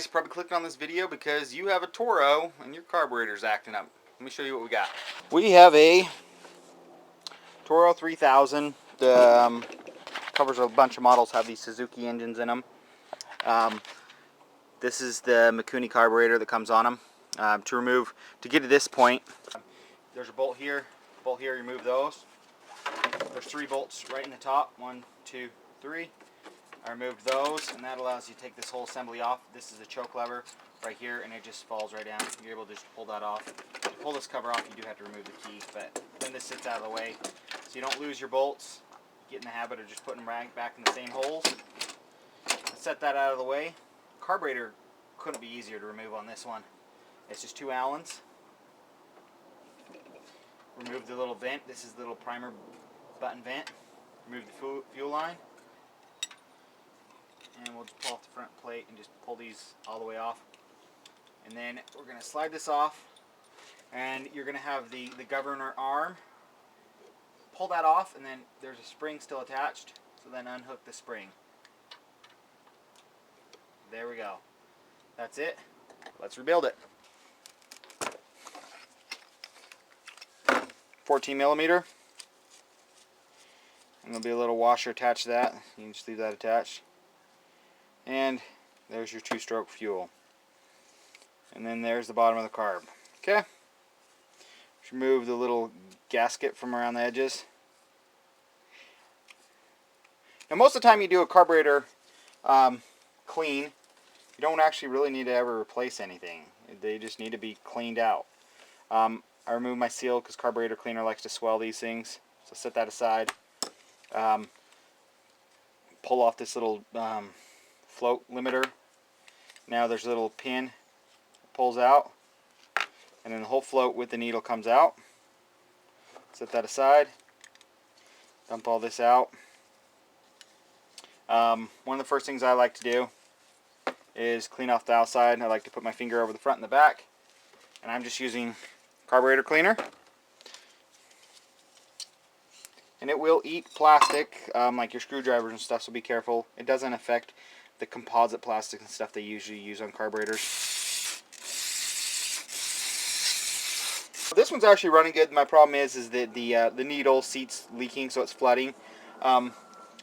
guys probably clicked on this video because you have a Toro and your carburetor's acting up. Let me show you what we got. We have a Toro 3000. Covers a bunch of models, have these Suzuki engines in them. This is the Mikuni carburetor that comes on them. To get to this point, there's a bolt here, remove those. There's 3 bolts right in the top, 1, 2, 3. I removed those, and that allows you to take this whole assembly off. This is a choke lever right here, and it just falls right down. You're able to just pull that off. To pull this cover off, you do have to remove the key, but then this sits out of the way, so you don't lose your bolts. Get in the habit of just putting them right back in the same holes. Set that out of the way. Carburetor couldn't be easier to remove on this one. It's just 2 Allens. Remove the little vent. This is the little primer button vent. Remove the fuel line. And we'll just pull off the front plate and just pull these all the way off. And then we're going to slide this off. And you're going to have the governor arm. Pull that off, and then there's a spring still attached. So then unhook the spring. There we go. That's it. Let's rebuild it. 14 millimeter. And there'll be a little washer attached to that. You can just leave that attached. And there's your 2-stroke fuel. And then there's the bottom of the carb. Okay. Just remove the little gasket from around the edges. Now most of the time you do a carburetor clean, you don't actually really need to ever replace anything. They just need to be cleaned out. I removed my seal because Carburetor Cleaner likes to swell these things. So set that aside. Pull off this little float limiter. Now there's a little pin that pulls out. And then the whole float with the needle comes out. Set that aside. Dump all this out. One of the first things I like to do is clean off the outside. I like to put my finger over the front and the back. And I'm just using Carburetor Cleaner. And it will eat plastic, like your screwdrivers and stuff, so be careful. It doesn't affect the composite plastic and stuff they usually use on carburetors. This one's actually running good. My problem is that the needle seat's leaking, so it's flooding.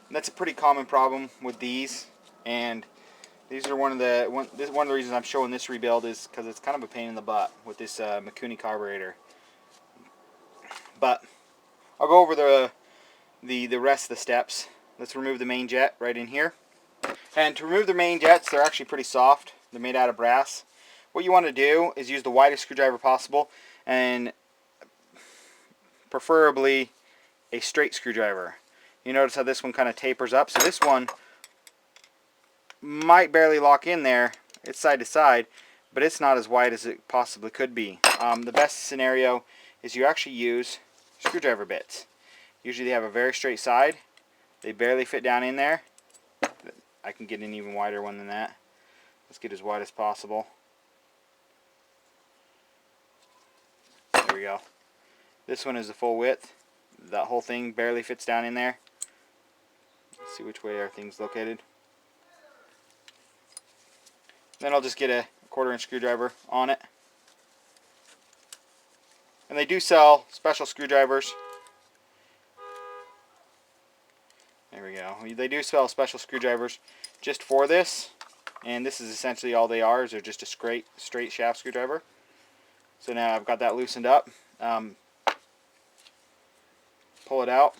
That's a pretty common problem with these, and these are one of the reasons I'm showing this rebuild is because it's kind of a pain in the butt with this Mikuni carburetor. But I'll go over the rest of the steps. Let's remove the main jet right in here. And to remove the main jets, they're actually pretty soft. They're made out of brass. What you want to do is use the widest screwdriver possible, and preferably a straight screwdriver. You notice how this one kind of tapers up, so this one might barely lock in there. It's side to side, but it's not as wide as it possibly could be. The best scenario is you actually use screwdriver bits. Usually they have a very straight side. They barely fit down in there. I can get an even wider one than that. Let's get as wide as possible. There we go. This one is the full width. That whole thing barely fits down in there. Let's see which way everything's located. Then I'll just get a 1/4-inch screwdriver on it. And they do sell special screwdrivers. There we go. They do sell special screwdrivers just for this. And this is essentially all they are, is they're just a straight shaft screwdriver. So now I've got that loosened up. Pull it out.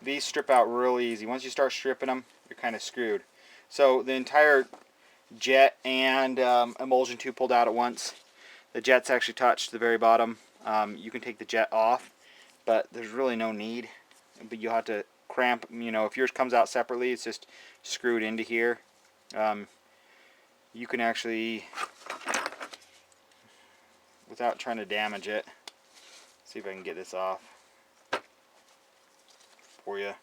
These strip out really easy. Once you start stripping them, you're kind of screwed. So the entire jet and emulsion tube pulled out at once. The jet's actually touched the very bottom. You can take the jet off, but there's really no need. But you'll have to cramp, if yours comes out separately, it's just screwed into here. You can actually, without trying to damage it, see if I can get this off for you.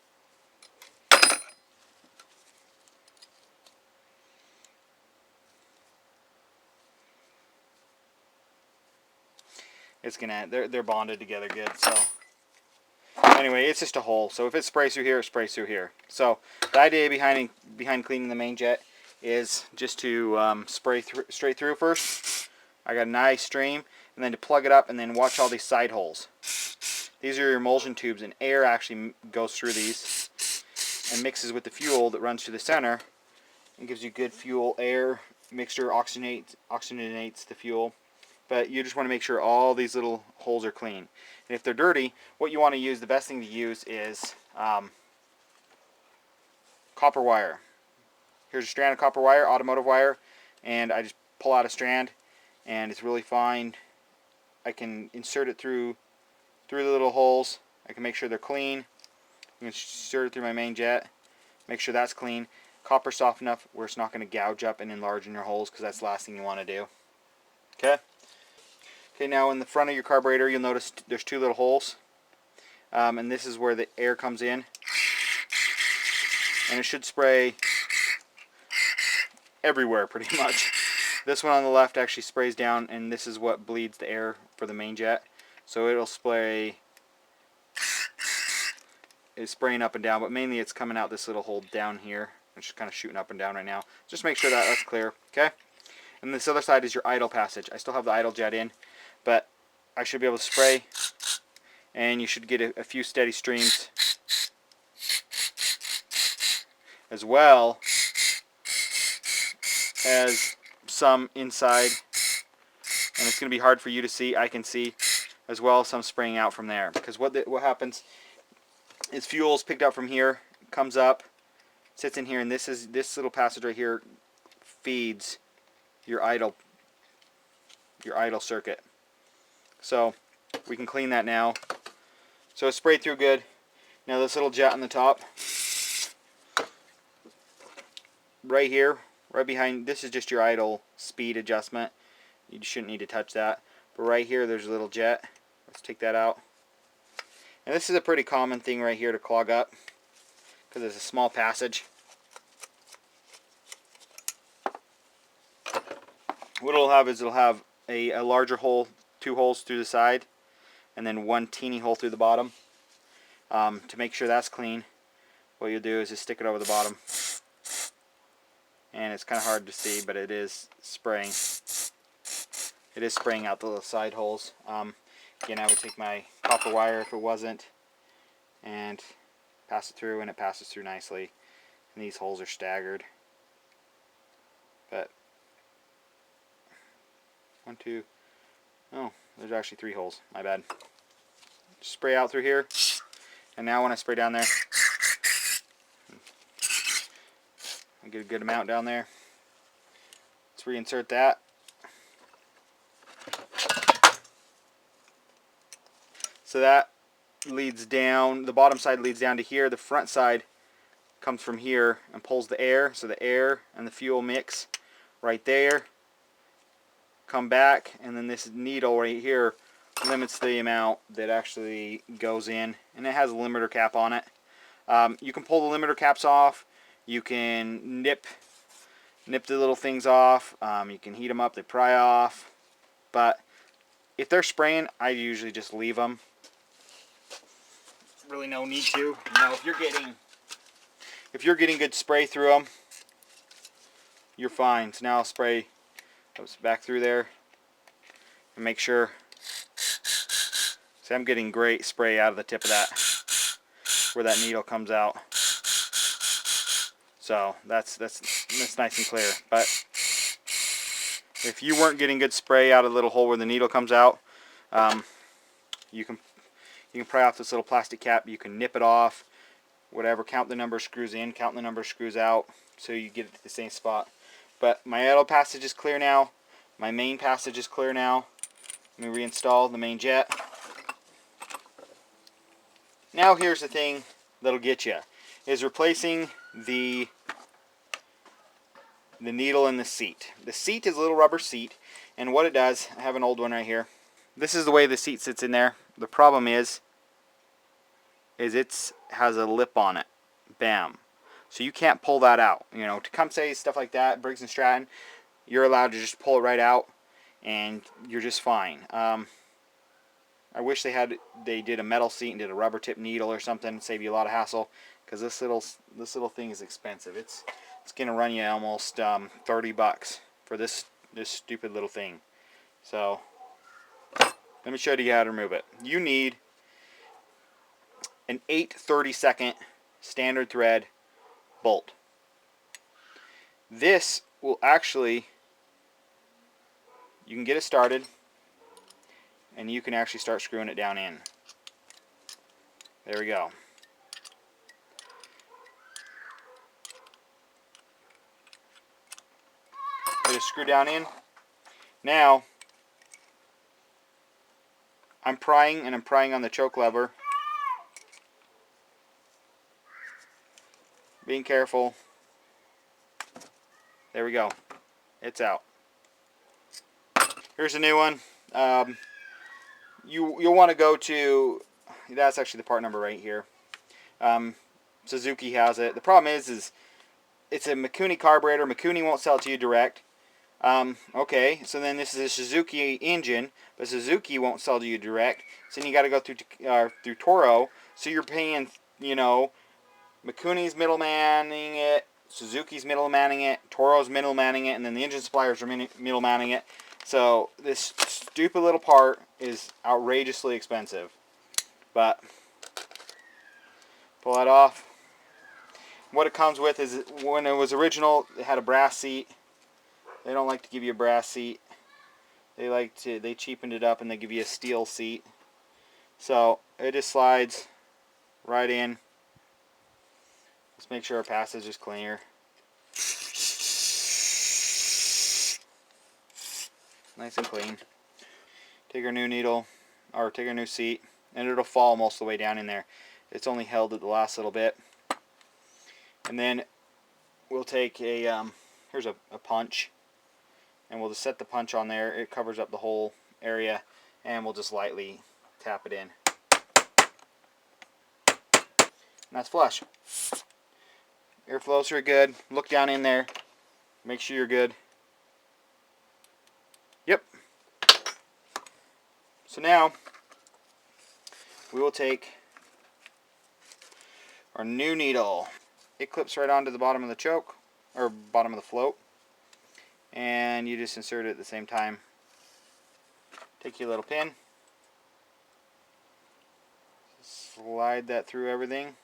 It's gonna, they're bonded together good. So anyway, it's just a hole. So if it sprays through here, it sprays through here. So the idea behind cleaning the main jet is just to spray straight through first. I got a nice stream, and then to plug it up, and then watch all these side holes. These are your emulsion tubes, and air actually goes through these and mixes with the fuel that runs through the center and gives you good fuel air mixture, oxygenates the fuel. But you just want to make sure all these little holes are clean. And if they're dirty, what you want to use, the best thing to use is copper wire. Here's a strand of copper wire, automotive wire, and I just pull out a strand, and it's really fine. I can insert it through the little holes. I can make sure they're clean. I'm going to insert it through my main jet, make sure that's clean. Copper soft enough where it's not going to gouge up and enlarge in your holes, because that's the last thing you want to do. Okay. Okay, now in the front of your carburetor, you'll notice there's two little holes, and this is where the air comes in, and it should spray everywhere pretty much. This one on the left actually sprays down, and this is what bleeds the air for the main jet, so it'll spray. It's spraying up and down, but mainly it's coming out this little hole down here. It's just kind of shooting up and down right now. Just make sure that that's clear, okay? And this other side is your idle passage. I still have the idle jet in, but I should be able to spray, and you should get a few steady streams, as well as some inside. And it's going to be hard for you to see. I can see as well some spraying out from there, because what happens is fuel's picked up from here, comes up, sits in here, and this little passage right here feeds your idle circuit. So we can clean that now. So it's sprayed through good. Now this little jet on the top, right here, right behind, this is just your idle speed adjustment. You shouldn't need to touch that. But right here there's a little jet. Let's take that out. And this is a pretty common thing right here to clog up, because it's a small passage. What it'll have is it'll have a larger hole, two holes through the side, and then one teeny hole through the bottom. To make sure that's clean, what you'll do is just stick it over the bottom. And it's kind of hard to see, but it is spraying. It is spraying out the little side holes. Again, I would take my copper wire if it wasn't, and pass it through, and it passes through nicely. And these holes are staggered. But one, two, oh, there's actually three holes. My bad. Just spray out through here, and now when I spray down there, I get a good amount down there. Let's reinsert that. So that leads down, the bottom side leads down to here. The front side comes from here and pulls the air. So the air and the fuel mix right there, come back, and then this needle right here limits the amount that actually goes in, and it has a limiter cap on it. You can pull the limiter caps off. You can nip the little things off. You can heat them up, they pry off. But if they're spraying, I usually just leave them. Really no need to. Now if you're getting good spray through them, you're fine. So now I'll spray those back through there and make sure. See, I'm getting great spray out of the tip of that, where that needle comes out. So that's nice and clear. But if you weren't getting good spray out of the little hole where the needle comes out, you can pry off this little plastic cap. You can nip it off, whatever. Count the number of screws in, count the number of screws out, so you get it to the same spot. But my idle passage is clear now. My main passage is clear now. Let me reinstall the main jet. Now here's the thing that'll get you, is replacing the needle in the seat. The seat is a little rubber seat, and what it does, I have an old one right here. This is the way the seat sits in there. The problem is it has a lip on it. Bam. So you can't pull that out. You know, Tecumseh, stuff like that, Briggs & Stratton, you're allowed to just pull it right out, and you're just fine. I wish they did a metal seat and did a rubber tip needle or something, save you a lot of hassle, because this little thing is expensive. It's it's gonna run you almost 30 bucks for this stupid little thing. So let me show you how to remove it. You need an 8/32 standard thread bolt. This will actually, you can get it started and you can actually start screwing it down in. There we go. Just screw down in. Now I'm prying, and I'm prying on the choke lever. Being careful. There we go. It's out. Here's a new one. You'll want to go to, that's actually the part number right here. Suzuki has it. The problem is it's a Mikuni carburetor. Mikuni won't sell it to you direct. Okay, so then this is a Suzuki engine, but Suzuki won't sell to you direct. So then you got to go through Toro. So you're paying, you know, Mikuni's middlemaning it, Suzuki's middlemaning it, Toro's middlemaning it, and then the engine suppliers are middlemaning it. So this stupid little part is outrageously expensive. But pull that off. What it comes with is, when it was original, it had a brass seat. They don't like to give you a brass seat. They cheapened it up and they give you a steel seat. So it just slides right in. Let's make sure our passage is clear. Nice and clean. Take our new needle, or take our new seat, and it'll fall most of the way down in there. It's only held at the last little bit. And then we'll take a, here's a punch. And we'll just set the punch on there. It covers up the whole area, and we'll just lightly tap it in. And that's flush. Airflows are good. Look down in there. Make sure you're good. Yep. So now we will take our new needle. It clips right onto the bottom of the choke, or bottom of the float. And you just insert it at the same time. Take your little pin, slide that through everything.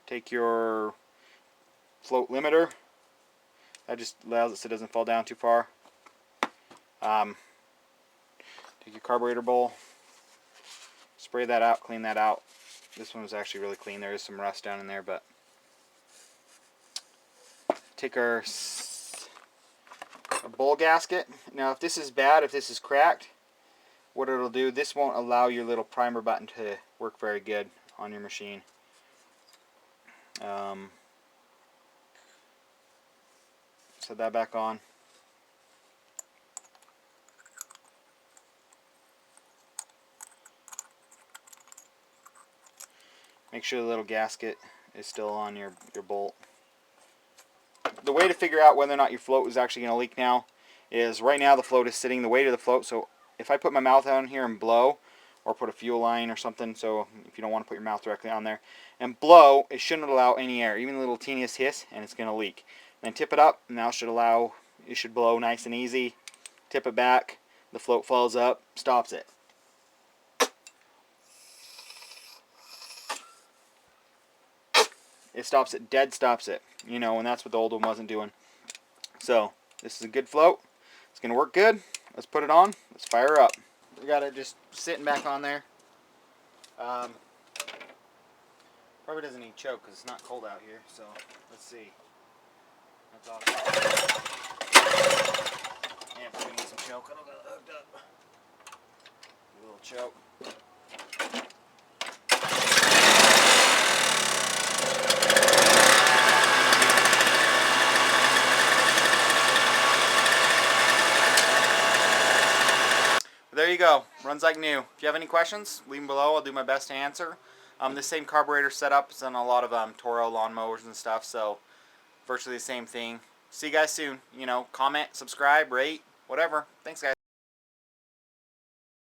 Take your float limiter. That just allows it so it doesn't fall down too far. Take your carburetor bowl, spray that out, clean that out. This one was actually really clean. There is some rust down in there, but take our bowl gasket. Now if this is bad, if this is cracked, what it'll do, this won't allow your little primer button to work very good on your machine. Set that back on. Make sure the little gasket is still on your bolt. The way to figure out whether or not your float is actually going to leak now is, right now the float is sitting the weight of the float. So if I put my mouth on here and blow, or put a fuel line or something, so if you don't want to put your mouth directly on there, and blow, it shouldn't allow any air, even a little teeniest hiss, and it's going to leak. Then tip it up, and now it should blow nice and easy. Tip it back, the float falls up, stops it. It stops it, dead stops it. You know, and that's what the old one wasn't doing. So this is a good float. It's going to work good. Let's put it on. Let's fire up. We got it just sitting back on there. Probably doesn't need choke because it's not cold out here. So let's see. That's awesome. Yeah, probably need some choke. It'll get hooked up. A little choke. There you go. Runs like new. If you have any questions, leave them below. I'll do my best to answer. This same carburetor setup is on a lot of Toro lawnmowers and stuff, so virtually the same thing. See you guys soon. You know, comment, subscribe, rate, whatever. Thanks, guys.